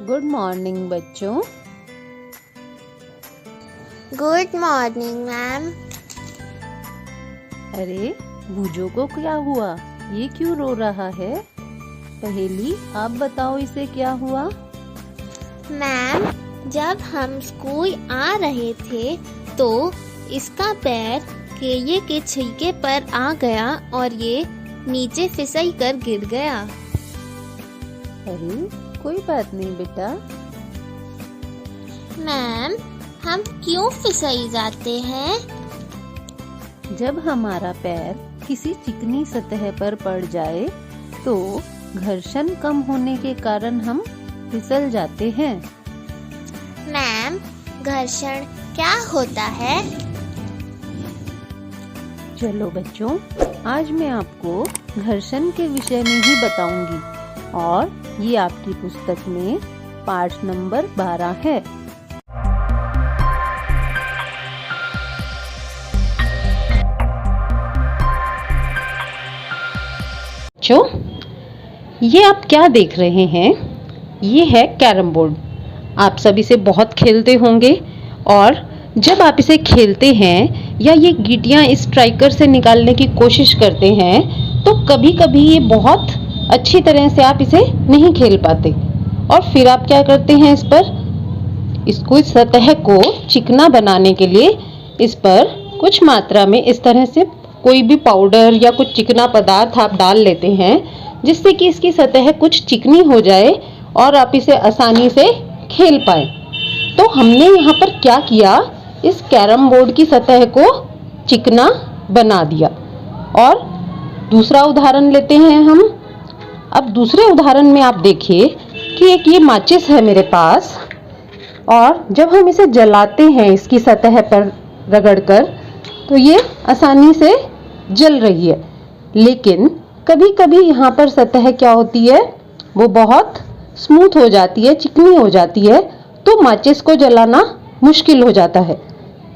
Good morning बच्चों। Good morning ma'am. अरे भूजो को क्या हुआ? ये क्यों रो रहा है? पहेली आप बताओ, इसे क्या हुआ? मैम, जब हम स्कूल आ रहे थे तो इसका पैर केले के छिलके पर आ गया और ये नीचे फिसल कर गिर गया। अरे कोई बात नहीं बेटा। मैम, हम क्यों फिसल जाते हैं? जब हमारा पैर किसी चिकनी सतह पर पड़ जाए तो घर्षण कम होने के कारण हम फिसल जाते हैं। मैम, घर्षण क्या होता है? चलो बच्चों, आज मैं आपको घर्षण के विषय में ही बताऊंगी और ये आपकी पुस्तक में पाठ नंबर 12 है। बच्चों, ये आप क्या देख रहे हैं? ये है कैरम बोर्ड। आप सब इसे बहुत खेलते होंगे और जब आप इसे खेलते हैं या ये गीटियां इस स्ट्राइकर से निकालने की कोशिश करते हैं तो कभी-कभी ये बहुत अच्छी तरह से आप इसे नहीं खेल पाते और फिर आप क्या करते हैं, इस सतह को चिकना बनाने के लिए इस पर कुछ मात्रा में इस तरह से कोई भी पाउडर या कुछ चिकना पदार्थ आप डाल लेते हैं जिससे कि इसकी सतह कुछ चिकनी हो जाए और आप इसे आसानी से खेल पाए। तो हमने यहाँ पर क्या किया, इस कैरम बोर्ड की सतह को चिकना बना दिया। और दूसरा उदाहरण लेते हैं हम। अब दूसरे उदाहरण में आप देखिए कि एक ये माचिस है मेरे पास और जब हम इसे जलाते हैं इसकी सतह पर रगड़कर तो ये आसानी से जल रही है, लेकिन कभी-कभी यहाँ पर सतह क्या होती है, वो बहुत स्मूथ हो जाती है, चिकनी हो जाती है, तो माचिस को जलाना मुश्किल हो जाता है।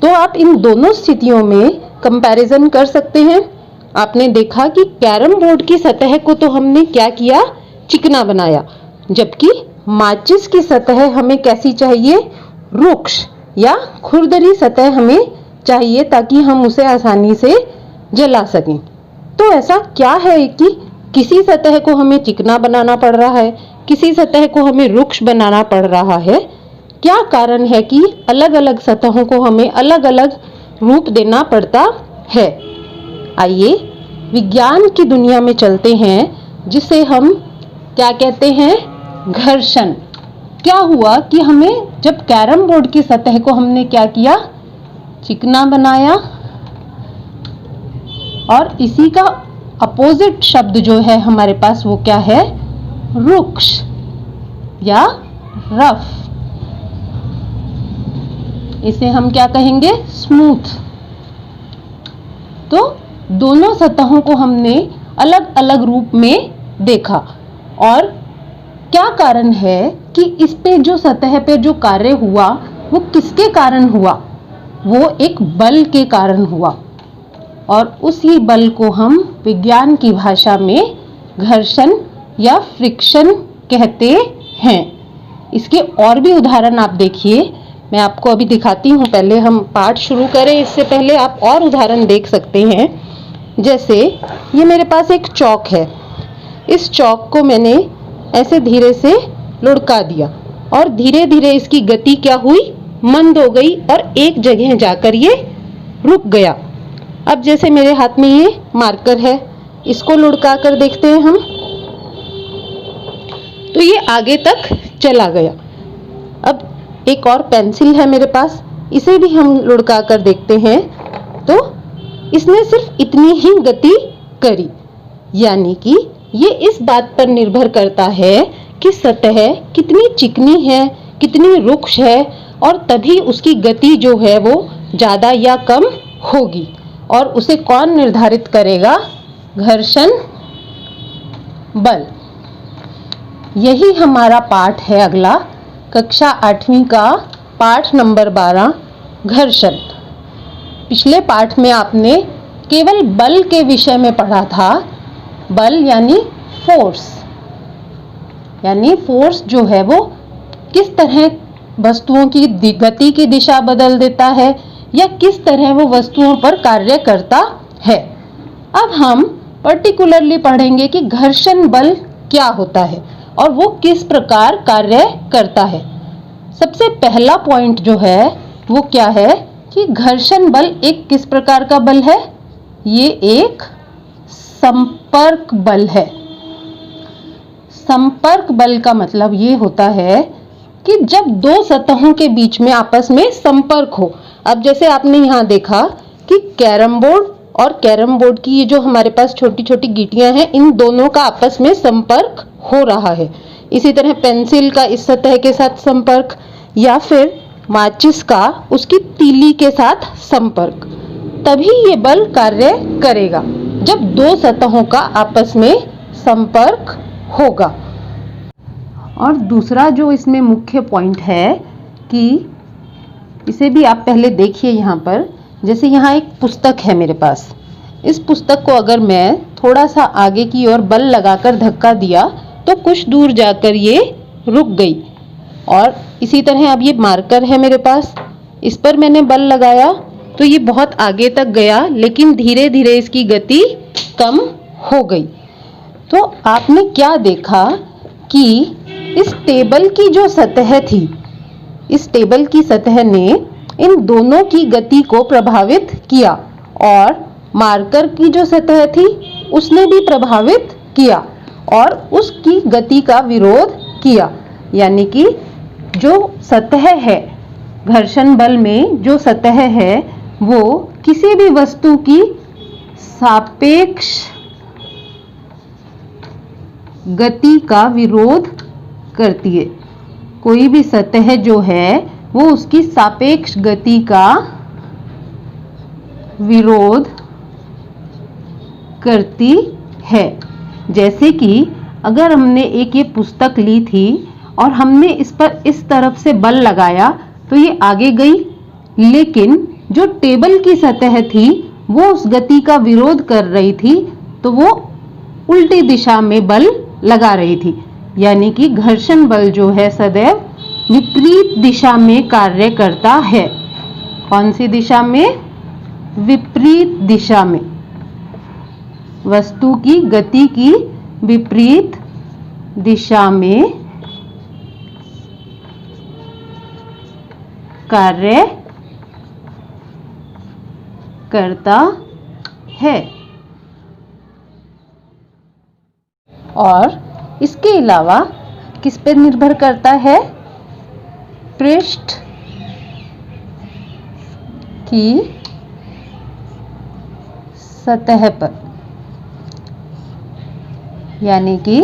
तो आप इन दोनों स्थितियों में कंपैरिजन कर सकते हैं। आपने देखा कि कैरम बोर्ड की सतह को तो हमने क्या किया, चिकना बनाया, जबकि माचिस की सतह हमें कैसी चाहिए, रुक्ष या खुरदरी सतह हमें चाहिए ताकि हम उसे आसानी से जला सकें। तो ऐसा क्या है कि किसी सतह को हमें चिकना बनाना पड़ रहा है, किसी सतह को हमें रुक्ष बनाना पड़ रहा है? क्या कारण है कि अलग-अलग सतहों को हमें अलग-अलग रूप देना पड़ता है? आइए विज्ञान की दुनिया में चलते हैं, जिसे हम क्या कहते हैं, घर्षण। क्या हुआ कि हमें जब कैरम बोर्ड की सतह को हमने क्या किया, चिकना बनाया और इसी का अपोजिट शब्द जो है हमारे पास वो क्या है, रुक्ष या रफ। इसे हम क्या कहेंगे, स्मूथ। तो दोनों सतहों को हमने अलग अलग रूप में देखा और क्या कारण है कि इस पे जो सतह पे जो कार्य हुआ वो किसके कारण हुआ, वो एक बल के कारण हुआ और उसी बल को हम विज्ञान की भाषा में घर्षण या फ्रिक्शन कहते हैं। इसके और भी उदाहरण आप देखिए, मैं आपको अभी दिखाती हूँ। पहले हम पाठ शुरू करें इससे पहले आप और उदाहरण देख सकते हैं। जैसे ये मेरे पास एक चौक है, इस चौक को मैंने ऐसे धीरे से लुढ़का दिया और धीरे धीरे इसकी गति क्या हुई, मंद हो गई और एक जगह जाकर ये रुक गया। अब जैसे मेरे हाथ में ये मार्कर है, इसको लुढ़का कर देखते हैं हम, तो ये आगे तक चला गया। अब एक और पेंसिल है मेरे पास, इसे भी हम लुढ़का कर देखते हैं तो इसने सिर्फ इतनी ही गति करी। यानी कि ये इस बात पर निर्भर करता है कि सतह कितनी चिकनी है, कितनी रुक्ष है और तभी उसकी गति जो है वो ज़्यादा या कम होगी। और उसे कौन निर्धारित करेगा, घर्षण बल। यही हमारा पाठ है अगला, कक्षा 8वीं का पाठ नंबर 12, घर्षण। पिछले पाठ में आपने केवल बल के विषय में पढ़ा था। बल यानी फोर्स जो है वो किस तरह वस्तुओं की गति की दिशा बदल देता है या किस तरह वो वस्तुओं पर कार्य करता है। अब हम पर्टिकुलरली पढ़ेंगे कि घर्षण बल क्या होता है और वो किस प्रकार कार्य करता है। सबसे पहला पॉइंट जो है वो क्या है कि घर्षण बल एक किस प्रकार का बल है। ये एक संपर्क बल है। संपर्क बल का मतलब ये होता है कि जब दो सतहों के बीच में आपस में संपर्क हो। अब जैसे आपने यहाँ देखा कि कैरम बोर्ड और कैरम बोर्ड की ये जो हमारे पास छोटी छोटी गीटियां हैं, इन दोनों का आपस में संपर्क हो रहा है। इसी तरह पेंसिल का इस सतह के साथ संपर्क या फिर माचिस का उसकी तीली के साथ संपर्क, तभी ये बल कार्य करेगा जब दो सतहों का आपस में संपर्क होगा। और दूसरा जो इसमें मुख्य पॉइंट है कि इसे भी आप पहले देखिए यहाँ पर। जैसे यहाँ एक पुस्तक है मेरे पास, इस पुस्तक को अगर मैं थोड़ा सा आगे की ओर बल लगाकर धक्का दिया तो कुछ दूर जाकर ये रुक गई। और इसी तरह अब ये मार्कर है मेरे पास, इस पर मैंने बल लगाया तो ये बहुत आगे तक गया, लेकिन धीरे धीरे इसकी गति कम हो गई। तो आपने क्या देखा कि इस टेबल की जो सतह थी, इस टेबल की सतह ने इन दोनों की गति को प्रभावित किया और मार्कर की जो सतह थी उसने भी प्रभावित किया और उसकी गति का विरोध किया। यानी कि जो सतह है, घर्षण बल में जो सतह है वो किसी भी वस्तु की सापेक्ष गति का विरोध करती है। कोई भी सतह जो है वो उसकी सापेक्ष गति का विरोध करती है। जैसे कि अगर हमने एक ये पुस्तक ली थी और हमने इस पर इस तरफ से बल लगाया तो ये आगे गई, लेकिन जो टेबल की सतह थी वो उस गति का विरोध कर रही थी, तो वो उल्टी दिशा में बल लगा रही थी। यानी कि घर्षण बल जो है सदैव विपरीत दिशा में कार्य करता है। कौन सी दिशा में? विपरीत दिशा में। वस्तु की गति की विपरीत दिशा में कार्य करता है। और इसके अलावा किस पर निर्भर करता है? पृष्ठ की सतह पर। यानी कि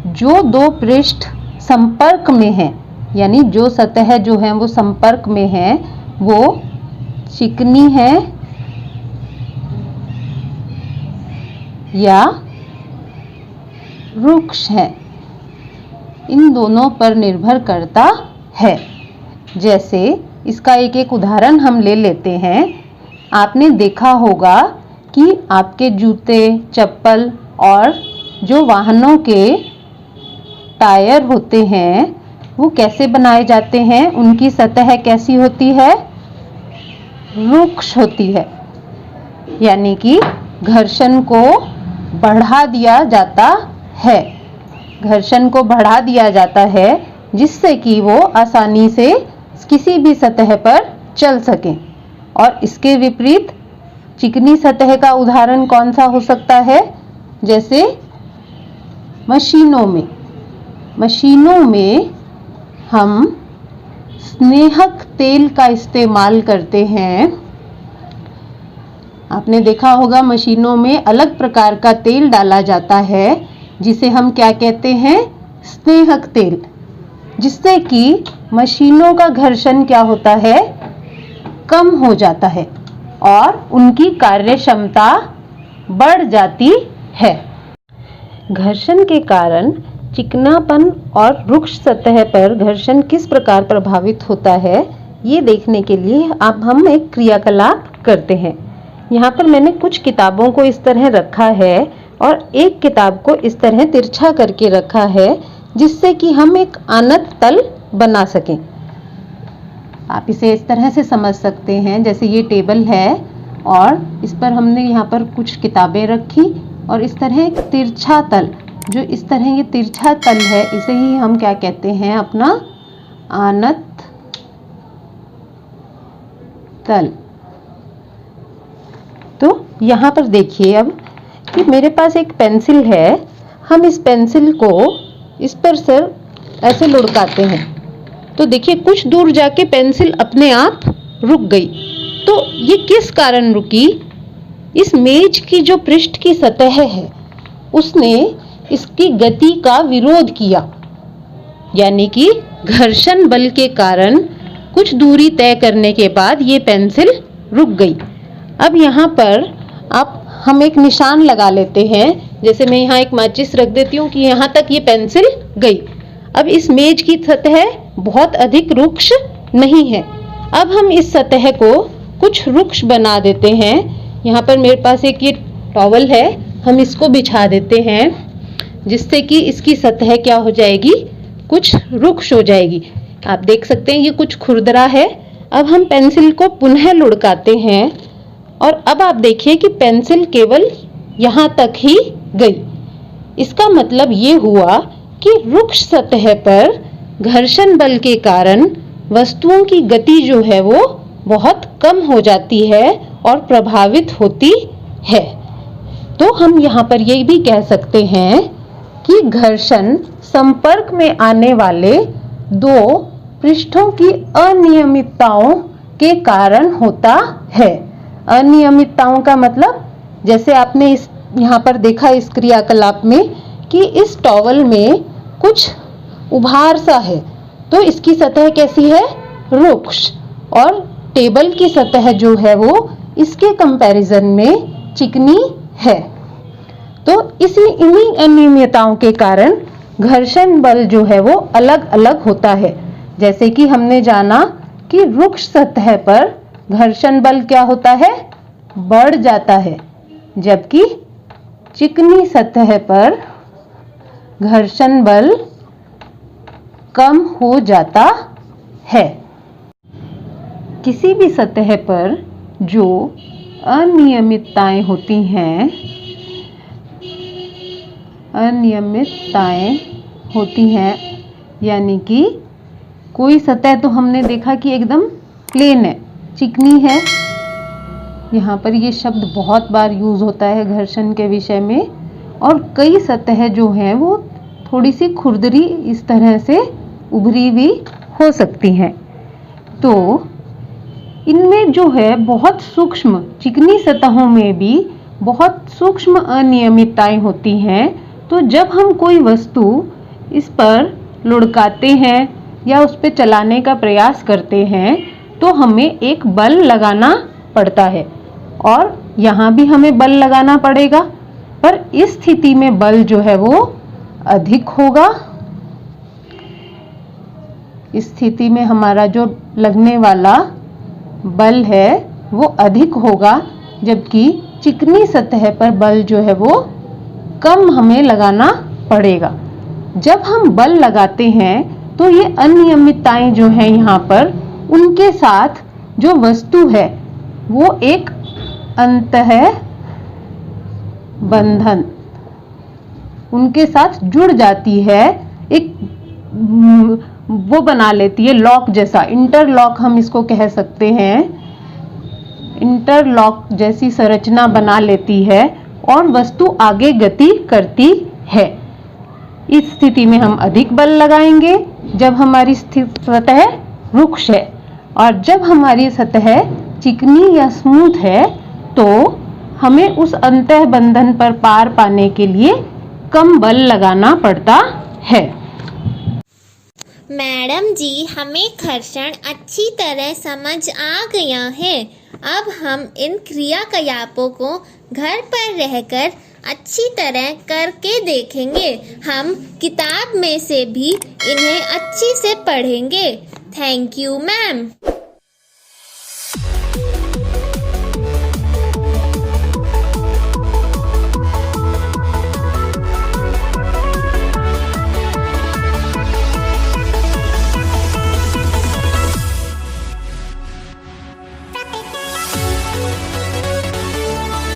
जो दो पृष्ठ संपर्क में हैं, यानी जो सतह जो है वो संपर्क में है, वो चिकनी है या रुक्ष है, इन दोनों पर निर्भर करता है। जैसे इसका एक एक उदाहरण हम ले लेते हैं। आपने देखा होगा कि आपके जूते, चप्पल और जो वाहनों के टायर होते हैं वो कैसे बनाए जाते हैं? उनकी सतह कैसी होती है? रुक्ष होती है। यानी कि घर्षण को बढ़ा दिया जाता है। घर्षण को बढ़ा दिया जाता है जिससे कि वो आसानी से किसी भी सतह पर चल सकें। और इसके विपरीत चिकनी सतह का उदाहरण कौन सा हो सकता है? जैसे मशीनों में हम स्नेहक तेल का इस्तेमाल करते हैं। आपने देखा होगा मशीनों में अलग प्रकार का तेल डाला जाता है जिसे हम क्या कहते हैं? स्नेहक तेल, जिससे कि मशीनों का घर्षण क्या होता है? कम हो जाता है और उनकी कार्य क्षमता बढ़ जाती है। घर्षण के कारण चिकनापन और रुक्ष सतह पर घर्षण किस प्रकार प्रभावित होता है, ये देखने के लिए अब हम एक क्रियाकलाप करते हैं। यहाँ पर मैंने कुछ किताबों को इस तरह रखा है और एक किताब को इस तरह तिरछा करके रखा है, जिससे कि हम एक अनंत तल बना सकें। आप इसे इस तरह से समझ सकते हैं, जैसे ये टेबल है और इस पर हमने यहाँ पर कुछ किताबें रखी और इस तरह एक तिरछा तल, जो इस तरह ये तिरछा तल है, इसे ही हम क्या कहते हैं, अपना आनत तल। तो यहाँ पर देखिए अब कि मेरे पास एक पेंसिल है, हम इस पेंसिल को इस पर सर ऐसे लुढ़काते हैं तो देखिए कुछ दूर जाके पेंसिल अपने आप रुक गई। तो ये किस कारण रुकी? इस मेज की जो पृष्ठ की सतह है उसने इसकी गति का विरोध किया, यानी कि घर्षण बल के कारण कुछ दूरी तय करने के बाद ये पेंसिल रुक गई। अब यहाँ पर हम एक निशान लगा लेते हैं, जैसे मैं यहाँ एक माचिस रख देती हूँ कि यहाँ तक ये पेंसिल गई। अब इस मेज की सतह बहुत अधिक रुक्ष नहीं है। अब हम इस सतह को कुछ रुक्ष बना देते हैं। यहाँ पर मेरे पास एक ये टॉवल है, हम इसको बिछा देते हैं जिससे कि इसकी सतह क्या हो जाएगी, कुछ रुक्ष हो जाएगी। आप देख सकते हैं ये कुछ खुरदरा है। अब हम पेंसिल को पुनः लुढ़काते हैं और अब आप देखिए कि पेंसिल केवल यहाँ तक ही गई। इसका मतलब ये हुआ कि रुक्ष सतह पर घर्षण बल के कारण वस्तुओं की गति जो है वो बहुत कम हो जाती है और प्रभावित होती है। तो हम यहाँ पर ये भी कह सकते हैं कि घर्षण संपर्क में आने वाले दो पृष्ठों की अनियमितताओं के कारण होता है। अनियमितताओं का मतलब, जैसे आपने इस यहाँ पर देखा इस क्रियाकलाप में कि इस टॉवल में कुछ उभार सा है, तो इसकी सतह कैसी है, रुक्ष, और टेबल की सतह जो है वो इसके कंपैरिजन में चिकनी है। तो इन्हीं अनियमितताओं के कारण घर्षण बल जो है वो अलग अलग होता है। जैसे कि हमने जाना कि रुक्ष सतह पर घर्षण बल क्या होता है, बढ़ जाता है, जबकि चिकनी सतह पर घर्षण बल कम हो जाता है। किसी भी सतह पर जो अनियमितताएं होती हैं, यानी कि कोई सतह तो हमने देखा कि एकदम प्लेन है, चिकनी है। यहाँ पर ये शब्द बहुत बार यूज होता है घर्षण के विषय में। और कई सतह जो हैं वो थोड़ी सी खुरदरी इस तरह से उभरी भी हो सकती हैं। तो इनमें जो है बहुत सूक्ष्म, चिकनी सतहों में भी बहुत सूक्ष्म अनियमितताएं होती हैं। तो जब हम कोई वस्तु इस पर लुढ़काते हैं या उस पर चलाने का प्रयास करते हैं तो हमें एक बल लगाना पड़ता है, और यहाँ भी हमें बल लगाना पड़ेगा, पर इस स्थिति में बल जो है वो अधिक होगा। इस स्थिति में हमारा जो लगने वाला बल है वो अधिक होगा, जबकि चिकनी सतह पर बल जो है वो कम हमें लगाना पड़ेगा। जब हम बल लगाते हैं तो ये अनियमितताएं जो हैं यहाँ पर, उनके साथ जो वस्तु है वो एक अंतः बंधन उनके साथ जुड़ जाती है, एक वो बना लेती है लॉक जैसा, इंटरलॉक हम इसको कह सकते हैं। इंटरलॉक जैसी संरचना बना लेती है और वस्तु आगे गति करती है। इस स्थिति में हम अधिक बल लगाएंगे जब हमारी सतह रुक्ष है, और जब हमारी सतह चिकनी या स्मूथ है तो हमें उस अंतः बंधन पर पार पाने के लिए कम बल लगाना पड़ता है। मैडम जी, हमें घर्षण अच्छी तरह समझ आ गया है। अब हम इन क्रियाकलापों को घर पर रहकर अच्छी तरह करके देखेंगे। हम किताब में से भी इन्हें अच्छी से पढ़ेंगे। Thank you ma'am.